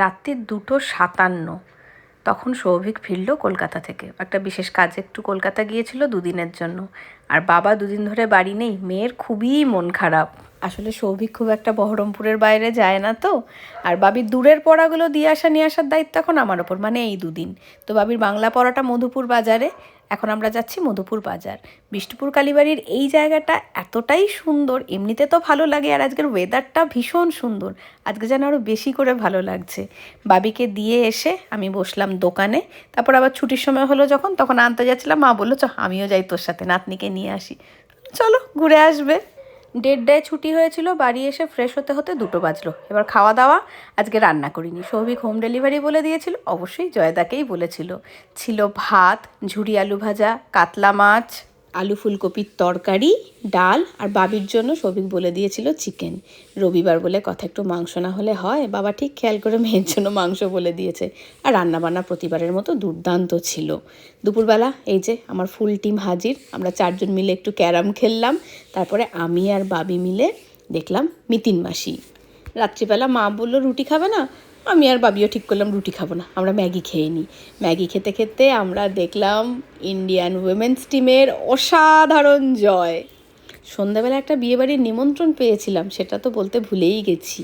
রাত্রি 2:57। তখন সৌভিক ফিরল কলকাতা থেকে। একটা বিশেষ কাজে একটু কলকাতা গিয়েছিল 2 দিনের জন্য। আর বাবা 2 দিন ধরে বাড়ি নেই। মেয়ের খুবই মন খারাপ। আসলে সৌভিক খুব একটা বহরমপুরের বাইরে যায় না তো। আর বাবির দূরের পড়াগুলো দিয়ে আসা নিয়ে আসার দায়িত্ব এখন আমার ওপর, মানে এই 2 দিন। তো বাবির বাংলা পড়াটা মধুপুর বাজারে। এখন আমরা যাচ্ছি মধুপুর বাজার। বিষ্ণুপুর কালীবাড়ির এই জায়গাটা এতটাই সুন্দর, এমনিতে তো ভালো লাগে, আর আজকের ওয়েদারটা ভীষণ সুন্দর। আজকে যেন আরও বেশি করে ভালো লাগছে। বাবিকে দিয়ে এসে আমি বসলাম দোকানে। তারপর আবার ছুটির সময় হলো যখন, তখন আনতে যাচ্ছিলাম। মা বললো চ আমিও যাই তোর সাথে, নাতনিকে নিয়ে আসি। চলো ঘুরে আসবে। 1:30টায় ছুটি হয়েছিল। বাড়ি এসে ফ্রেশ হতে হতে 2 বাজলো। এবার খাওয়া দাওয়া আজকে রান্না করিনি, সৌভিক হোম ডেলিভারি বলে দিয়েছিল। অবশ্যই জয়দাকেই বলেছিল। ছিল ভাত, ঝুরি আলু ভাজা, কাতলা মাছ, আলু ফুলকপির তরকারি, ডাল, আর বাবির জন্য সৌভিক বলে দিয়েছিল চিকেন। রবিবার বলে কথা, একটু মাংস না হলে হয়। বাবা ঠিক খেয়াল করে মেয়ের জন্য মাংস বলে দিয়েছে। আর রান্নাবান্না প্রতিবারের মতো দুর্দান্ত ছিল। দুপুরবেলা এই যে আমার ফুল টিম হাজির। আমরা 4জন মিলে একটু ক্যারাম খেললাম। তারপরে আমি আর বাবি মিলে দেখলাম মিতিন মাসি। রাত্রিবেলা মা বললো রুটি খাবে না, আমি আর বাবিও ঠিক করলাম রুটি খাবো না, আমরা ম্যাগি খেয়ে নিই। ম্যাগি খেতে খেতে আমরা দেখলাম ইন্ডিয়ান উইমেন্স টিমের অসাধারণ জয়। সন্ধ্যাবেলা একটা বিয়েবাড়ির নিমন্ত্রণ পেয়েছিলাম, সেটা তো বলতে ভুলেই গেছি।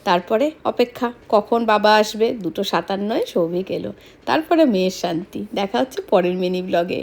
তারপরে অপেক্ষা কখন বাবা আসবে। 2:57 সৌভিক এলো। তারপরে মেয়ের শান্তি। দেখা হচ্ছে পরের মিনি ব্লগে।